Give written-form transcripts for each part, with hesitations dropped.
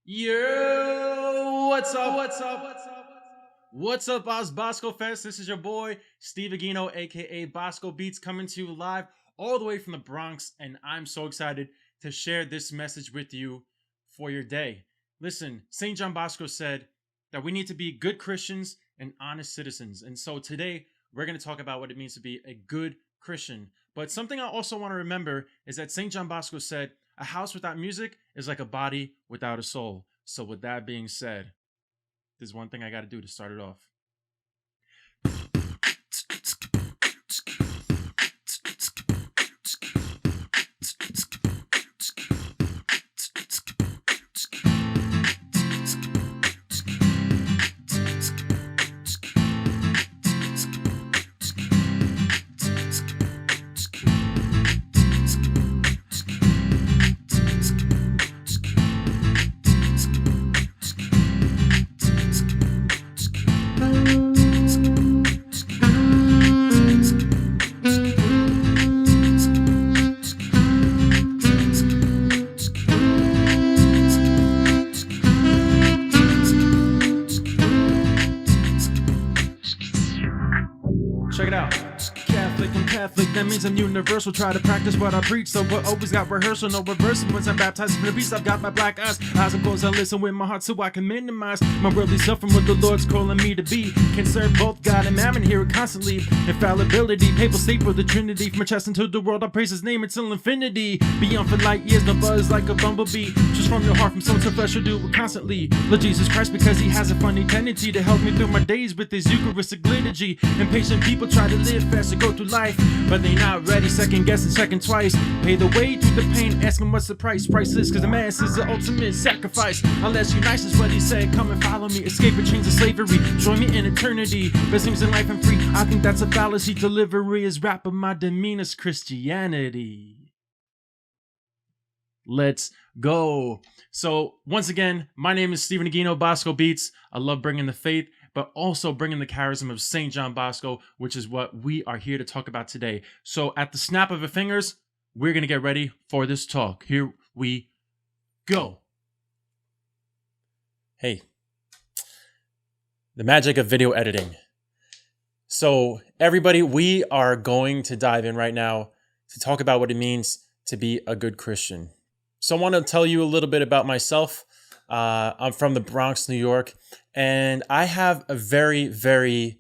Yo, what's up? What's up, OzBosco Fest? This is your boy, Steve Eguino, aka Bosco Beats, coming to you live all the way from the Bronx, and I'm so excited to share this message with you for your day. Listen, St. John Bosco said that we need to be good Christians and honest citizens. And so today, we're going to talk about what it means to be a good Christian. But something I also want to remember is that St. John Bosco said, a house without music is like a body without a soul. So with that being said, there's one thing I got to do to start it off. Check it out. I'm Catholic, that means I'm universal. Try to practice what I preach, so but always got rehearsal, no reversal. Once I'm baptized from the beast, I've got my black eyes. Eyes of course I listen with my heart so I can minimize my worldly suffering. What the Lord's calling me to be. Can serve both God and mammon, hear it constantly. Infallibility, papal state for the Trinity. From my chest into the world, I praise his name until infinity. Beyond for light years, no buzz like a bumblebee. Just from your heart, from soul to flesh, you'll do it constantly. Lord Jesus Christ, because he has a funny tendency to help me through my days with his Eucharistic liturgy. Impatient people try to live fast and go through life, but they not ready, second guessing, checking twice. Pay the way through the pain, asking what's the price. Priceless, cause the mass is the ultimate sacrifice. Unless you nice is what he said, come and follow me. Escape the chains of slavery, join me in eternity. Blessings in life and free, I think that's a fallacy. Delivery is rap, but my demeanor's Christianity. Let's go. So once again, my name is Stephen Eguino, Bosco Beats. I love bringing the faith, but also bringing the charism of St. John Bosco, which is what we are here to talk about today. So at the snap of your fingers, we're going to get ready for this talk. Here we go. Hey, the magic of video editing. So everybody, we are going to dive in right now to talk about what it means to be a good Christian. So I want to tell you a little bit about myself. I'm from the Bronx, New York, and I have a very, very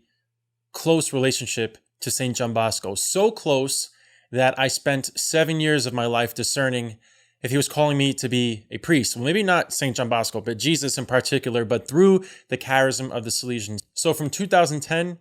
close relationship to St. John Bosco. So close that I spent 7 years of my life discerning if he was calling me to be a priest. Well, maybe not St. John Bosco, but Jesus in particular, but through the charism of the Salesians. So from 2010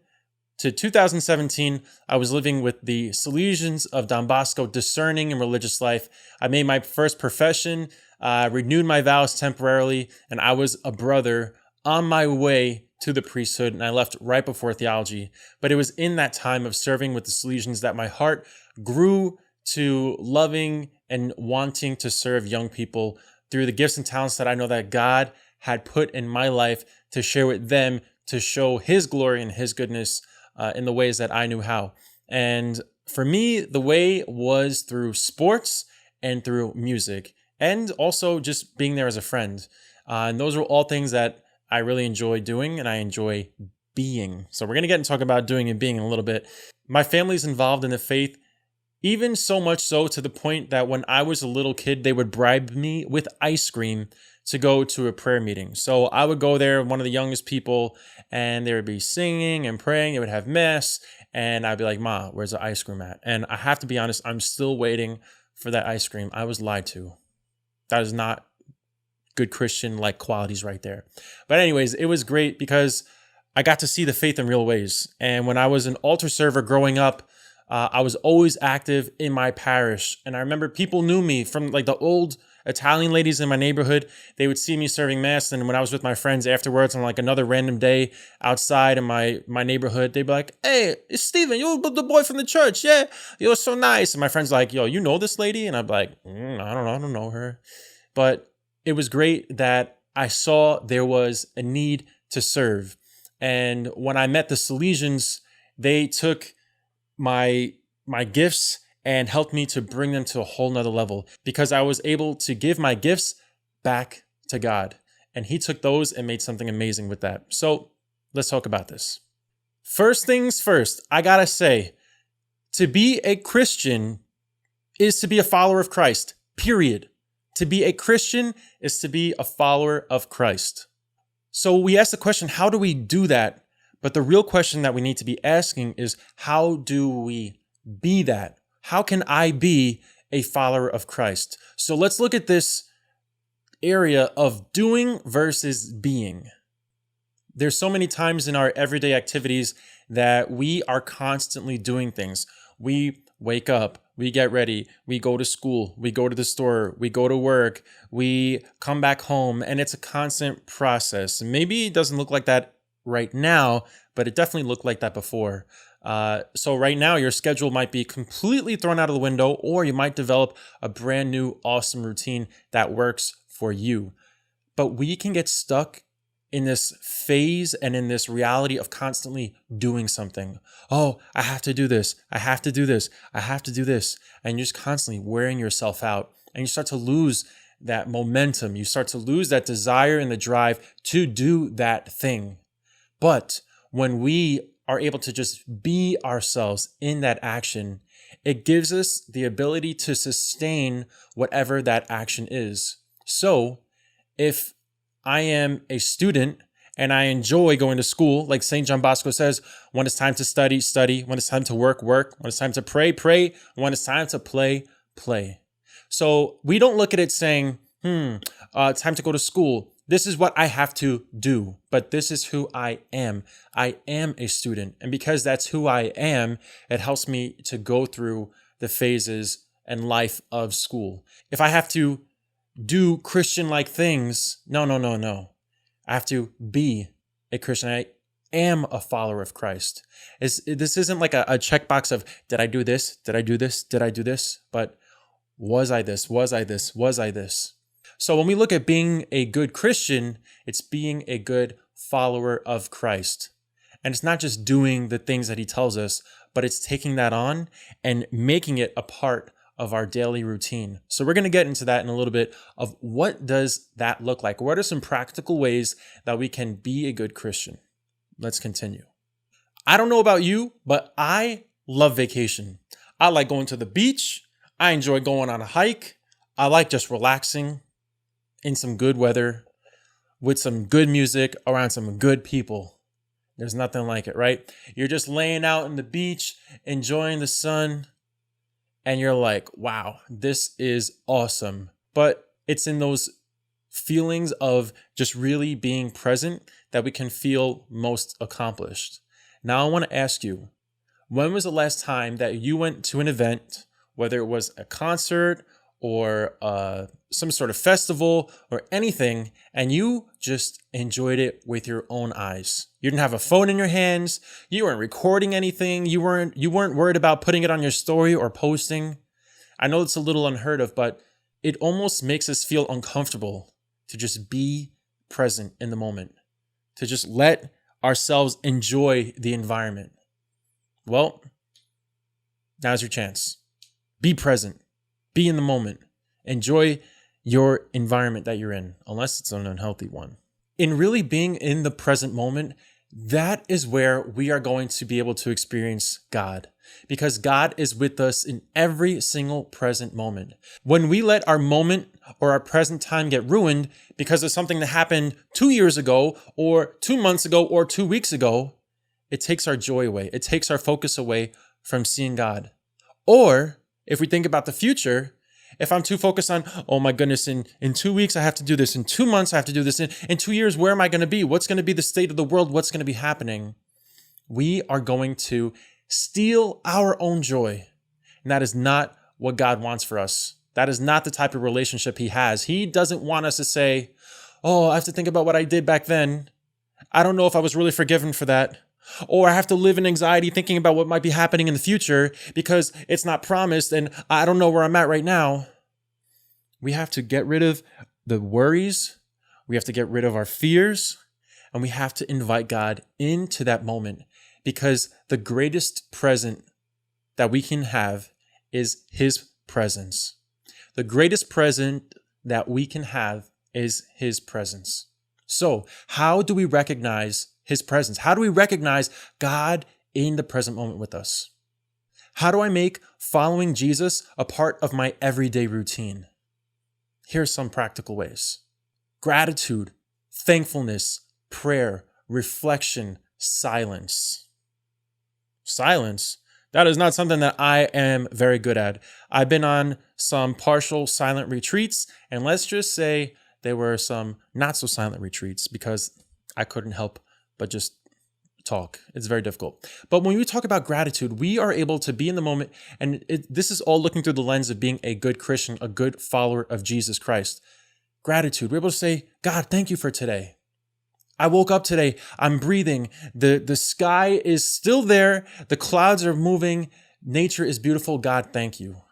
to 2017, I was living with the Salesians of Don Bosco, discerning in religious life. I made my first profession, renewed my vows temporarily, and I was a brother on my way to the priesthood, and I left right before theology. But it was in that time of serving with the Salesians that my heart grew to loving and wanting to serve young people through the gifts and talents that I know that God had put in my life to share with them, to show his glory and his goodness in the ways that I knew how. And for me, the way was through sports and through music, and also just being there as a friend. And those were all things that I really enjoy doing and I enjoy being. So we're going to get and talk about doing and being in a little bit. My family's involved in the faith, even so much so to the point that when I was a little kid, they would bribe me with ice cream to go to a prayer meeting. So I would go there, one of the youngest people, and they would be singing and praying. They would have mass, and I'd be like, Ma, where's the ice cream at? And I have to be honest, I'm still waiting for that ice cream. I was lied to. That is not good Christian-like qualities right there. But anyways, it was great because I got to see the faith in real ways. And when I was an altar server growing up, I was always active in my parish. And I remember people knew me from like the old Italian ladies in my neighborhood. They would see me serving mass. And when I was with my friends afterwards on like another random day outside in my neighborhood, they'd be like, hey, it's Steven, you're the boy from the church. Yeah, you're so nice. And my friend's like, yo, you know this lady? And I'd be like, I don't know her. But it was great that I saw there was a need to serve. And when I met the Salesians, they took my gifts and helped me to bring them to a whole nother level because I was able to give my gifts back to God. And he took those and made something amazing with that. So let's talk about this. First things first, I gotta say, to be a Christian is to be a follower of Christ, period. To be a Christian is to be a follower of Christ. So we ask the question, how do we do that? But the real question that we need to be asking is, how do we be that? How can I be a follower of Christ? So let's look at this area of doing versus being. There's so many times in our everyday activities that we are constantly doing things. We wake up, we get ready, we go to school, we go to the store, we go to work, we come back home, and it's a constant process. Maybe it doesn't look like that right now, but it definitely looked like that before. So right now, your schedule might be completely thrown out of the window, or you might develop a brand new, awesome routine that works for you. But we can get stuck in this phase and in this reality of constantly doing something. Oh, I have to do this. I have to do this. I have to do this. And you're just constantly wearing yourself out, and you start to lose that momentum. You start to lose that desire and the drive to do that thing. But when we are able to just be ourselves in that action, it gives us the ability to sustain whatever that action is. So if I am a student and I enjoy going to school, like St. John Bosco says, when it's time to study, study. When it's time to work, work. When it's time to pray, pray. When it's time to play, play. So we don't look at it saying, it's time to go to school. This is what I have to do, but this is who I am. I am a student. And because that's who I am, it helps me to go through the phases and life of school. If I have to do Christian-like things, no. I have to be a Christian. I am a follower of Christ. This isn't like a checkbox of, did I do this? Did I do this? Did I do this? But was I this? Was I this? Was I this? So when we look at being a good Christian, it's being a good follower of Christ. And it's not just doing the things that he tells us, but it's taking that on and making it a part of our daily routine. So we're going to get into that in a little bit of what does that look like? What are some practical ways that we can be a good Christian? Let's continue. I don't know about you, but I love vacation. I like going to the beach. I enjoy going on a hike. I like just relaxing in some good weather with some good music around some good people. There's nothing like it, right? You're just laying out on the beach, enjoying the sun, and you're like, wow, this is awesome. But it's in those feelings of just really being present that we can feel most accomplished. Now I want to ask you, when was the last time that you went to an event, whether it was a concert or some sort of festival or anything, and you just enjoyed it with your own eyes? You didn't have a phone in your hands. You weren't recording anything. You weren't worried about putting it on your story or posting. I know it's a little unheard of, but it almost makes us feel uncomfortable to just be present in the moment, to just let ourselves enjoy the environment. Well, now's your chance. Be present. Be in the moment. Enjoy your environment that you're in, unless it's an unhealthy one. In really being in the present moment, that is where we are going to be able to experience God, because God is with us in every single present moment. When we let our moment or our present time get ruined because of something that happened 2 years ago or 2 months ago or 2 weeks ago, it takes our joy away. It takes our focus away from seeing God. Or if we think about the future, if I'm too focused on, oh my goodness, in 2 weeks, I have to do this. In 2 months, I have to do this. In 2 years, where am I going to be? What's going to be the state of the world? What's going to be happening? We are going to steal our own joy. And that is not what God wants for us. That is not the type of relationship he has. He doesn't want us to say, oh, I have to think about what I did back then. I don't know if I was really forgiven for that. Or I have to live in anxiety thinking about what might be happening in the future because it's not promised and I don't know where I'm at right now. We have to get rid of the worries. We have to get rid of our fears. And we have to invite God into that moment, because the greatest present that we can have is his presence. The greatest present that we can have is his presence. So how do we recognize his presence? How do we recognize God in the present moment with us? How do I make following Jesus a part of my everyday routine? Here's some practical ways. Gratitude, thankfulness, prayer, reflection, silence. Silence? That is not something that I am very good at. I've been on some partial silent retreats, and let's just say there were some not so silent retreats because I couldn't help but just talk. It's very difficult. But when we talk about gratitude, we are able to be in the moment, and this is all looking through the lens of being a good Christian, a good follower of Jesus Christ. Gratitude. We're able to say, God, thank you for today. I woke up today. I'm breathing. The sky is still there. The clouds are moving. Nature is beautiful. God, thank you.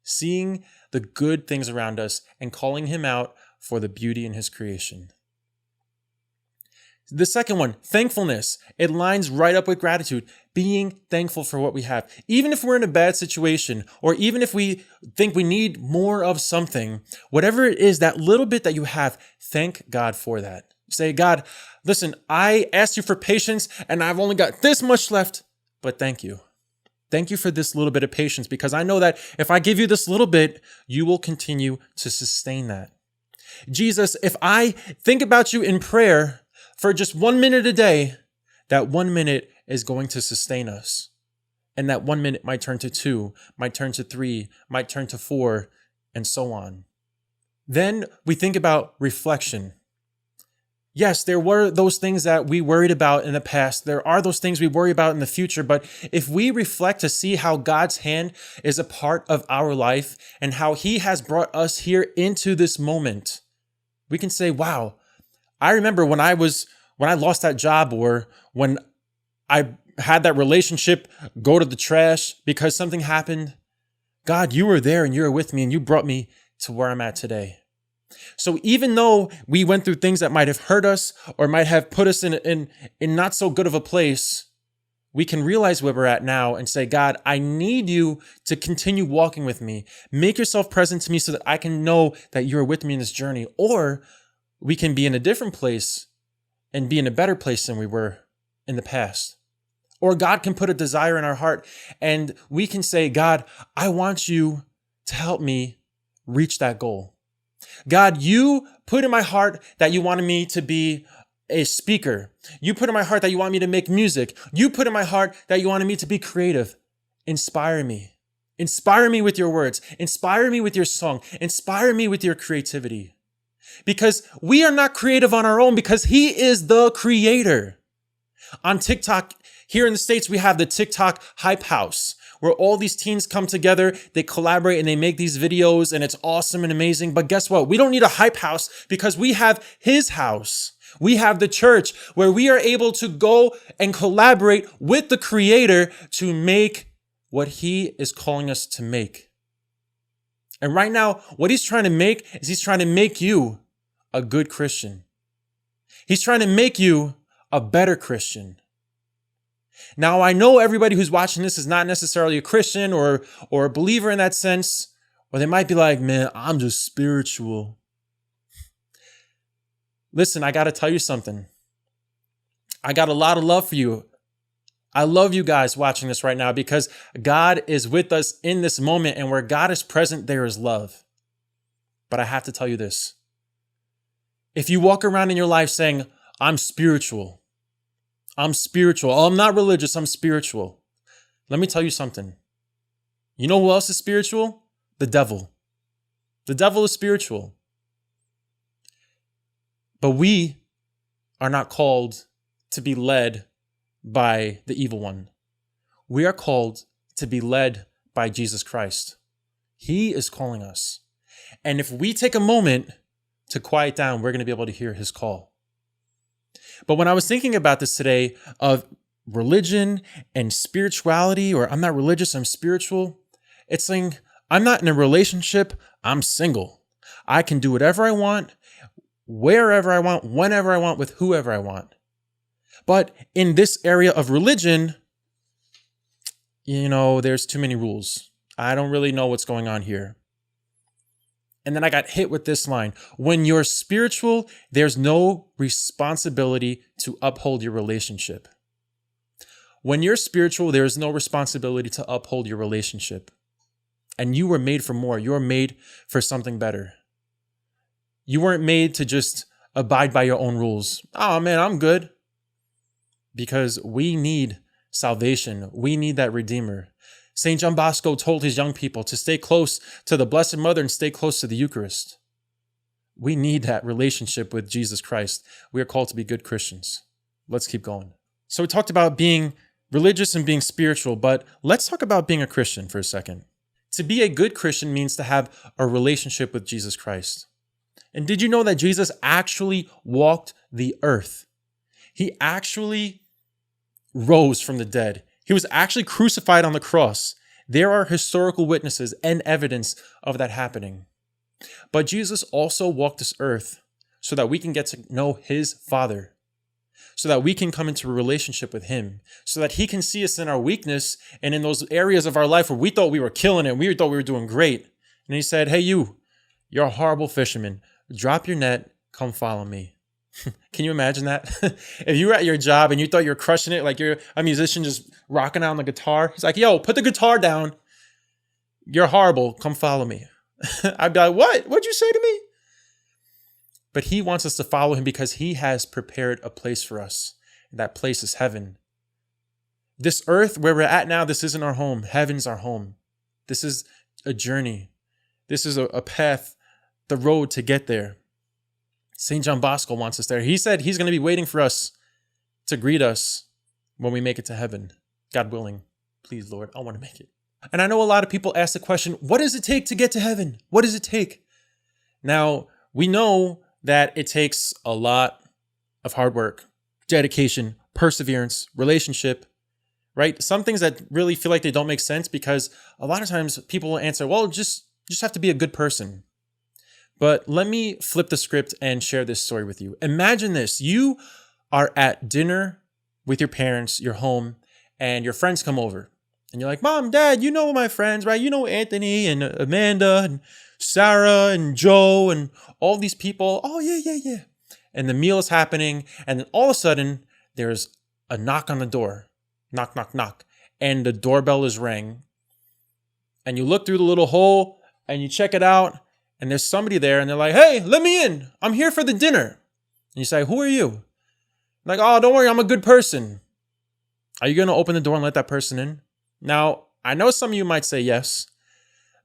Seeing the good things around us and calling him out for the beauty in his creation. The second one, thankfulness. It lines right up with gratitude, being thankful for what we have. Even if we're in a bad situation, or even if we think we need more of something, whatever it is, that little bit that you have, thank God for that. Say, God, listen, I asked you for patience and I've only got this much left, but thank you. Thank you for this little bit of patience, because I know that if I give you this little bit, you will continue to sustain that. Jesus, if I think about you in prayer for just 1 minute a day, that 1 minute is going to sustain us. And that 1 minute might turn to 2, might turn to 3, might turn to 4, and so on. Then we think about reflection. Yes, there were those things that we worried about in the past. There are those things we worry about in the future. But if we reflect to see how God's hand is a part of our life and how he has brought us here into this moment, we can say, wow, I remember when I lost that job, or when I had that relationship go to the trash because something happened. God, you were there and you were with me and you brought me to where I'm at today. So even though we went through things that might have hurt us or might have put us in not so good of a place, we can realize where we're at now and say, God, I need you to continue walking with me. Make yourself present to me so that I can know that you're with me in this journey. Or we can be in a different place and be in a better place than we were in the past. Or God can put a desire in our heart and we can say, God, I want you to help me reach that goal. God, you put in my heart that you wanted me to be a speaker. You put in my heart that you want me to make music. You put in my heart that you wanted me to be creative. Inspire me. Inspire me with your words. Inspire me with your song. Inspire me with your creativity. Because we are not creative on our own, because he is the creator. On TikTok, here in the States, we have the TikTok Hype House, where all these teens come together, they collaborate and they make these videos, and it's awesome and amazing. But guess what? We don't need a hype house, because we have his house. We have the church, where we are able to go and collaborate with the creator to make what he is calling us to make. And right now, what he's trying to make is he's trying to make you a good Christian. He's trying to make you a better Christian. Now, I know everybody who's watching this is not necessarily a Christian or a believer in that sense, or they might be like, man, I'm just spiritual. Listen, I got to tell you something. I got a lot of love for you. I love you guys watching this right now, because God is with us in this moment, and where God is present, there is love. But I have to tell you this. If you walk around in your life saying, I'm spiritual, I'm spiritual, oh, I'm not religious, I'm spiritual. Let me tell you something. You know who else is spiritual? The devil. The devil is spiritual. But we are not called to be led by the evil one. We are called to be led by Jesus Christ. He is calling us. And if we take a moment to quiet down, we're going to be able to hear his call. But when I was thinking about this today of religion and spirituality, or I'm not religious, I'm spiritual, it's saying I'm not in a relationship, I'm single. I can do whatever I want, wherever I want, whenever I want, with whoever I want. But in this area of religion, there's too many rules. I don't really know what's going on here. And then I got hit with this line. When you're spiritual, there's no responsibility to uphold your relationship. When you're spiritual, there is no responsibility to uphold your relationship. And you were made for more. You were made for something better. You weren't made to just abide by your own rules. Oh man, I'm good. Because we need salvation. We need that Redeemer. St. John Bosco told his young people to stay close to the Blessed Mother and stay close to the Eucharist. We need that relationship with Jesus Christ. We are called to be good Christians. Let's keep going. So we talked about being religious and being spiritual, but let's talk about being a Christian for a second. To be a good Christian means to have a relationship with Jesus Christ. And did you know that Jesus actually walked the earth? He actually rose from the dead. He was actually crucified on the cross. There are historical witnesses and evidence of that happening. But Jesus also walked this earth so that we can get to know his Father, so that we can come into a relationship with him, so that he can see us in our weakness and in those areas of our life where we thought we were killing it, we thought we were doing great. And he said, hey, you're a horrible fisherman. Drop your net, come follow me. Can you imagine that? If you were at your job and you thought you were crushing it, like you're a musician just rocking out on the guitar. He's like, yo, put the guitar down. You're horrible. Come follow me. I'd be like, what? What'd you say to me? But he wants us to follow him because he has prepared a place for us. And that place is heaven. This earth where we're at now, this isn't our home. Heaven's our home. This is a journey. This is a path, the road to get there. St. John Bosco wants us there. He said he's going to be waiting for us to greet us when we make it to heaven. God willing. Please, Lord, I want to make it. And I know a lot of people ask the question, what does it take to get to heaven? What does it take? Now, we know that it takes a lot of hard work, dedication, perseverance, relationship, right? Some things that really feel like they don't make sense because a lot of times people will answer, well, just have to be a good person. But let me flip the script and share this story with you. Imagine this. You are at dinner with your parents, you're home, and your friends come over. And you're like, Mom, Dad, you know my friends, right? You know Anthony and Amanda and Sarah and Joe and all these people. Oh, yeah. And the meal is happening. And then all of a sudden, there's a knock on the door. Knock, knock, knock. And the doorbell is rang. And you look through the little hole and you check it out. And there's somebody there and they're like, hey, let me in. I'm here for the dinner. And you say, who are you? Like, oh, don't worry, I'm a good person. Are you going to open the door and let that person in? Now, I know some of you might say yes,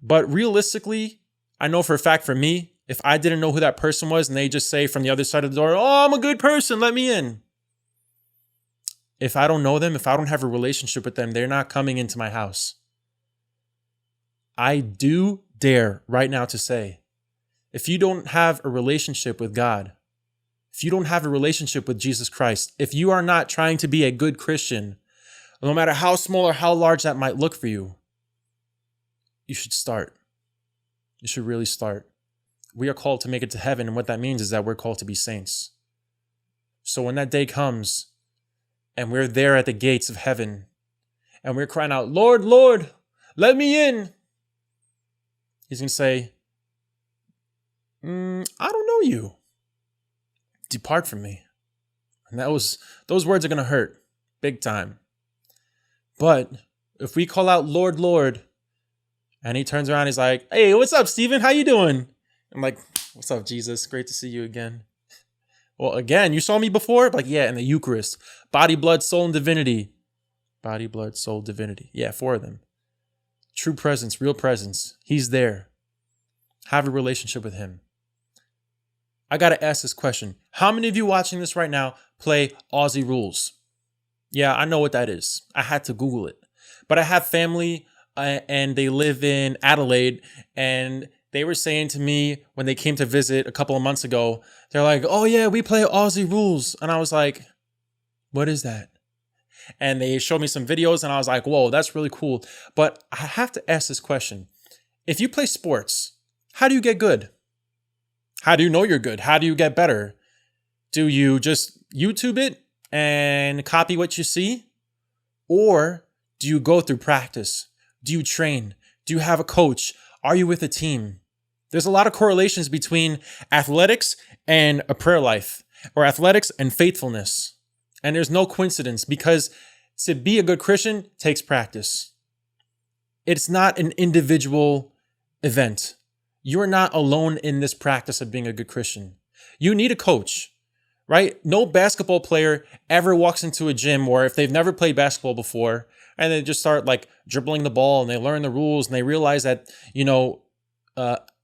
but realistically, I know for a fact for me, if I didn't know who that person was and they just say from the other side of the door, oh, I'm a good person, let me in. If I don't know them, if I don't have a relationship with them, they're not coming into my house. I do dare right now to say, if you don't have a relationship with God, if you don't have a relationship with Jesus Christ, if you are not trying to be a good Christian, no matter how small or how large that might look for you, you should start. You should really start. We are called to make it to heaven, and what that means is that we're called to be saints. So when that day comes, and we're there at the gates of heaven, and we're crying out, Lord, Lord, let me in. He's going to say, I don't know you. Depart from me. And those words are going to hurt big time. But if we call out, Lord, Lord, and he turns around, he's like, hey, what's up, Stephen? How you doing? I'm like, what's up, Jesus? Great to see you again. Well, again, you saw me before? Like, yeah, in the Eucharist. Body, blood, soul, and divinity. Body, blood, soul, divinity. Yeah, 4 of them. True presence, real presence. He's there. Have a relationship with him. I got to ask this question. How many of you watching this right now play Aussie Rules? Yeah, I know what that is. I had to Google it. But I have family and they live in Adelaide, and they were saying to me when they came to visit a couple of months ago, they're like, oh yeah, we play Aussie Rules. And I was like, what is that? And they showed me some videos and I was like, whoa, that's really cool. But I have to ask this question. If you play sports, how do you get good? How do you know you're good? How do you get better? Do you just YouTube it and copy what you see? Or do you go through practice? Do you train? Do you have a coach? Are you with a team? There's a lot of correlations between athletics and a prayer life, or athletics and faithfulness. And there's no coincidence, because to be a good Christian takes practice. It's not an individual event. You're not alone in this practice of being a good Christian. You need a coach, right? No basketball player ever walks into a gym, or if they've never played basketball before, and they just start like dribbling the ball and they learn the rules and they realize that,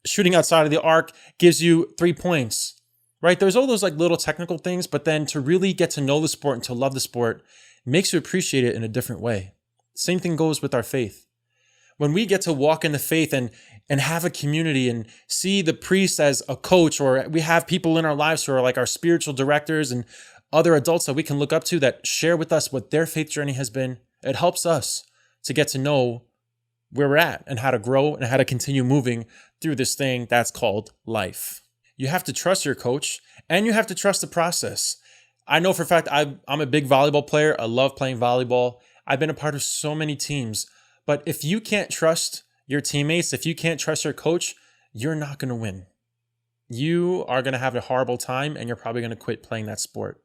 shooting outside of the arc gives you 3 points, right? There's all those like little technical things, but then to really get to know the sport and to love the sport makes you appreciate it in a different way. Same thing goes with our faith. When we get to walk in the faith and have a community and see the priest as a coach, or we have people in our lives who are like our spiritual directors and other adults that we can look up to that share with us what their faith journey has been, it helps us to get to know where we're at and how to grow and how to continue moving through this thing that's called life. You have to trust your coach, and you have to trust the process. I know for a fact I'm a big volleyball player. I love playing volleyball. I've been a part of so many teams. But if you can't trust your teammates, if you can't trust your coach, you're not going to win. You are going to have a horrible time, and you're probably going to quit playing that sport.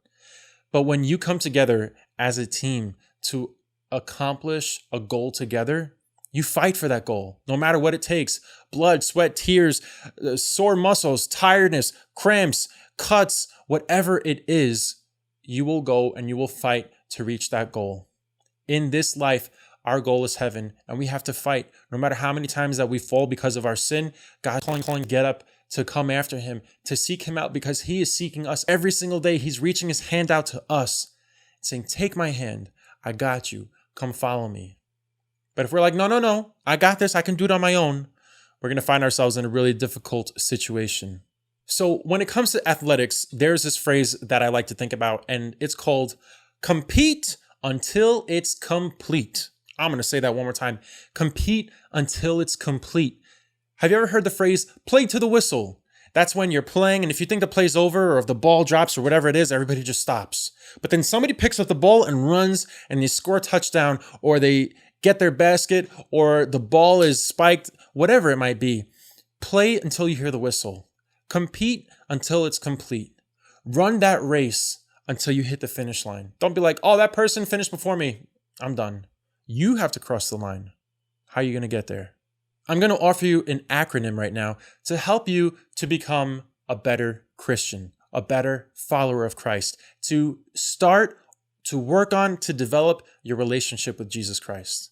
But when you come together as a team to accomplish a goal together, you fight for that goal, no matter what it takes. Blood, sweat, tears, sore muscles, tiredness, cramps, cuts, whatever it is, you will go and you will fight to reach that goal. In this life, our goal is heaven, and we have to fight. No matter how many times that we fall because of our sin, God's calling get up to come after him, to seek him out, because he is seeking us every single day. He's reaching his hand out to us, saying, take my hand. I got you. Come follow me. But if we're like, no, I got this, I can do it on my own, we're going to find ourselves in a really difficult situation. So when it comes to athletics, there's this phrase that I like to think about, and it's called compete until it's complete. I'm going to say that one more time. Compete until it's complete. Have you ever heard the phrase play to the whistle? That's when you're playing, and if you think the play's over, or if the ball drops or whatever it is, everybody just stops. But then somebody picks up the ball and runs, and they score a touchdown, or they get their basket, or the ball is spiked, whatever it might be. Play until you hear the whistle. Compete until it's complete. Run that race until you hit the finish line. Don't be like, oh, that person finished before me. I'm done. You have to cross the line. How are you going to get there? I'm going to offer you an acronym right now to help you to become a better Christian, a better follower of Christ, to start to work on, to develop your relationship with Jesus Christ.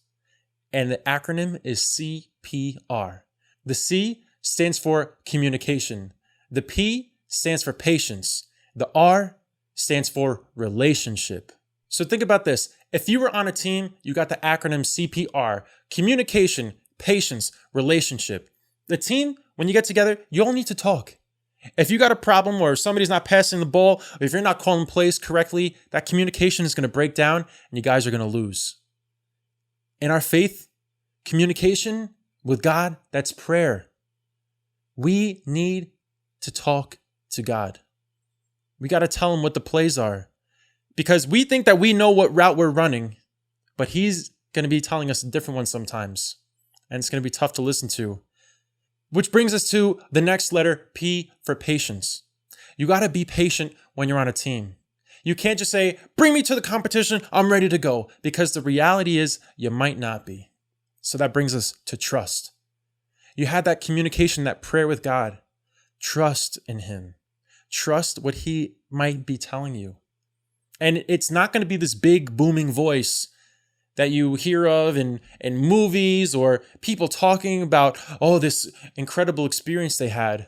And the acronym is CPR. The C stands for communication. The P stands for patience. The R stands for relationship. So think about this. If you were on a team, you got the acronym CPR, communication, patience, relationship. The team, when you get together, you all need to talk. If you got a problem where somebody's not passing the ball, or if you're not calling plays correctly, that communication is going to break down and you guys are going to lose. In our faith, communication with God, that's prayer. We need to talk to God. We got to tell him what the plays are, because we think that we know what route we're running, but he's going to be telling us a different one sometimes, and it's going to be tough to listen to. Which brings us to the next letter, P, for patience. You got to be patient when you're on a team. You can't just say, bring me to the competition, I'm ready to go, because the reality is you might not be. So that brings us to trust. You had that communication, that prayer with God. Trust in him. Trust what he might be telling you. And it's not going to be this big booming voice that you hear of in movies, or people talking about, oh, this incredible experience they had,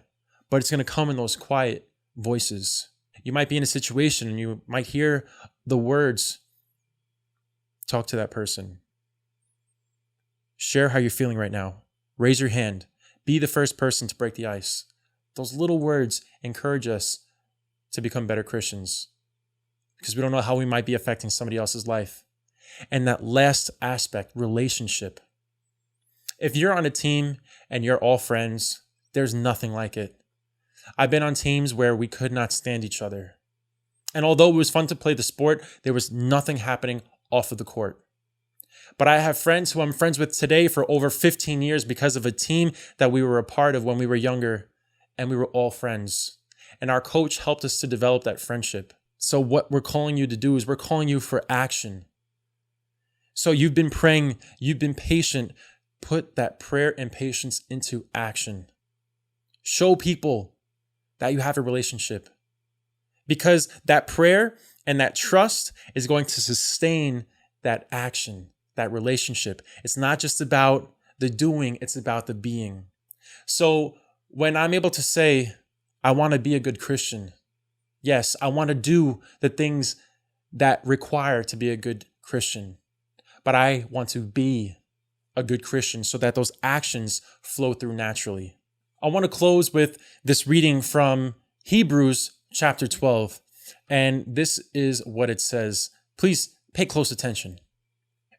but it's going to come in those quiet voices. You might be in a situation and you might hear the words, talk to that person. Share how you're feeling right now. Raise your hand. Be the first person to break the ice. Those little words encourage us to become better Christians, because we don't know how we might be affecting somebody else's life. And that last aspect, relationship. If you're on a team and you're all friends, there's nothing like it. I've been on teams where we could not stand each other. And although it was fun to play the sport, there was nothing happening off of the court. But I have friends who I'm friends with today for over 15 years because of a team that we were a part of when we were younger, and we were all friends. And our coach helped us to develop that friendship. So what we're calling you to do is we're calling you for action. So you've been praying, you've been patient. Put that prayer and patience into action. Show people that you have a relationship, because that prayer and that trust is going to sustain that action, that relationship. It's not just about the doing, it's about the being. So when I'm able to say, I want to be a good Christian, yes, I want to do the things that require to be a good Christian, but I want to be a good Christian so that those actions flow through naturally. I want to close with this reading from Hebrews chapter 12. And this is what it says. Please pay close attention.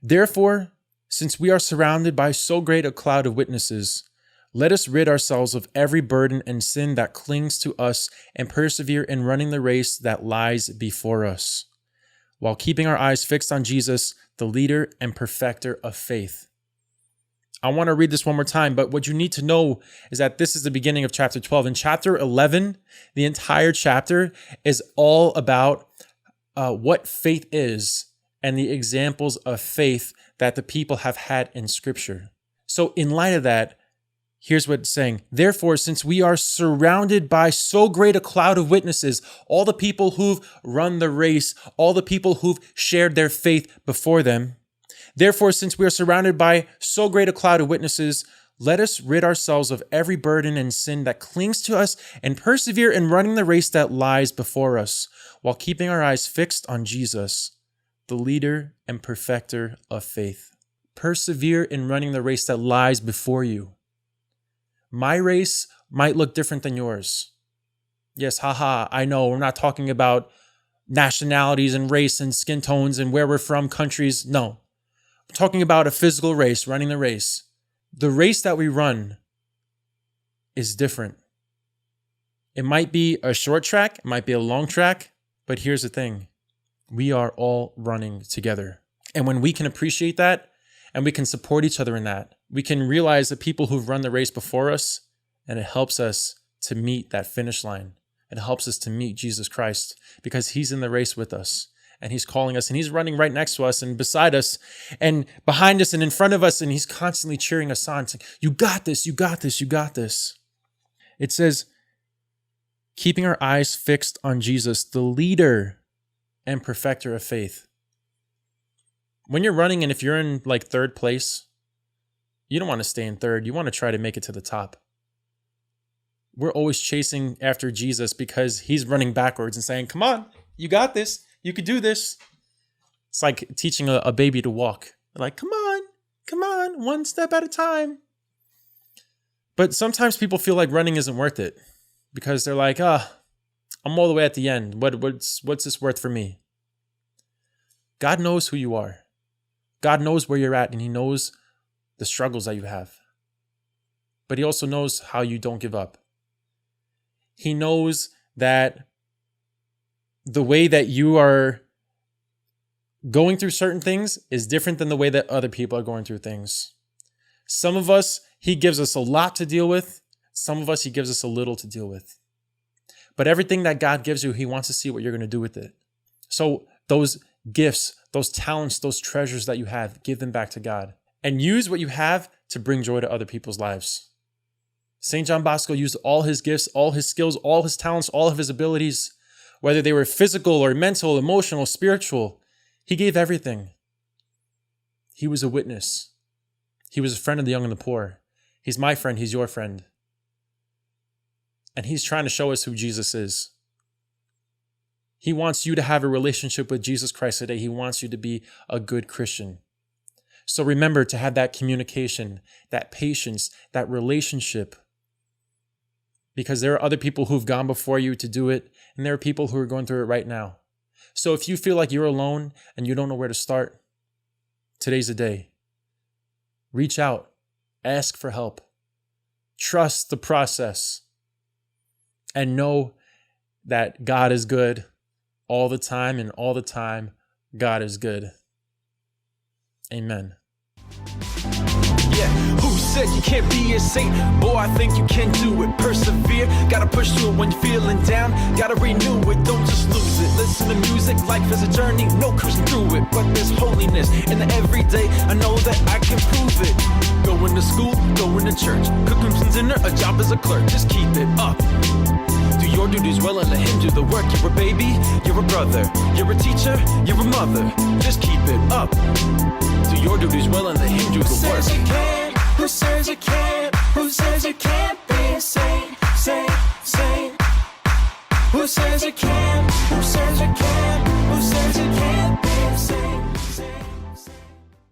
Therefore, since we are surrounded by so great a cloud of witnesses, let us rid ourselves of every burden and sin that clings to us and persevere in running the race that lies before us, while keeping our eyes fixed on Jesus, the leader and perfecter of faith. I want to read this one more time, but what you need to know is that this is the beginning of chapter 12. In chapter 11, the entire chapter is all about what faith is and the examples of faith that the people have had in Scripture. So in light of that, here's what it's saying. Therefore, since we are surrounded by so great a cloud of witnesses, all the people who've run the race, all the people who've shared their faith before them, therefore, since we are surrounded by so great a cloud of witnesses, let us rid ourselves of every burden and sin that clings to us and persevere in running the race that lies before us, while keeping our eyes fixed on Jesus, the leader and perfecter of faith. Persevere in running the race that lies before you. My race might look different than yours. Yes, haha, I know we're not talking about nationalities and race and skin tones and where we're from, countries. No. Talking about a physical race, running the race. The race that we run is different. It might be a short track, it might be a long track, but here's the thing. We are all running together. And when we can appreciate that, and we can support each other in that, we can realize the people who've run the race before us, and it helps us to meet that finish line. It helps us to meet Jesus Christ because he's in the race with us. And he's calling us, and he's running right next to us and beside us and behind us and in front of us. And he's constantly cheering us on, saying, you got this, you got this, you got this. It says, keeping our eyes fixed on Jesus, the leader and perfecter of faith. When you're running, and if you're in like third place, you don't want to stay in third. You want to try to make it to the top. We're always chasing after Jesus because he's running backwards and saying, come on, you got this. You could do this. It's like teaching a baby to walk. They're like, come on, one step at a time. But sometimes people feel like running isn't worth it because they're like, I'm all the way at the end. What's this worth for me? God knows who you are. God knows where you're at, and he knows the struggles that you have. But he also knows how you don't give up. He knows that the way that you are going through certain things is different than the way that other people are going through things. Some of us, he gives us a lot to deal with. Some of us, he gives us a little to deal with. But everything that God gives you, he wants to see what you're going to do with it. So those gifts, those talents, those treasures that you have, give them back to God. And use what you have to bring joy to other people's lives. St. John Bosco used all his gifts, all his skills, all his talents, all of his abilities, whether they were physical or mental, emotional, spiritual. He gave everything. He was a witness. He was a friend of the young and the poor. He's my friend. He's your friend. And he's trying to show us who Jesus is. He wants you to have a relationship with Jesus Christ today. He wants you to be a good Christian. So remember to have that communication, that patience, that relationship. Because there are other people who've gone before you to do it, and there are people who are going through it right now. So if you feel like you're alone and you don't know where to start, today's the day. Reach out, ask for help, trust the process, and know that God is good all the time, and all the time, God is good. Amen. Yeah, who said you can't be a saint? Boy, I think you can do it. Persevere, gotta push through it when you're feeling down. Gotta renew it, don't just lose it. Listen to music, life is a journey, no cruising through it. But there's holiness in the everyday, I know that I can prove it. Going to school, going to church, cooking some dinner, a job as a clerk, just keep it up. Do your duties well and let him do the work. You're a baby, you're a brother, you're a teacher, you're a mother, just keep it up. Do your duties well and let him do the work. Who says you can't? Who says you can't be a saint? Who says you can't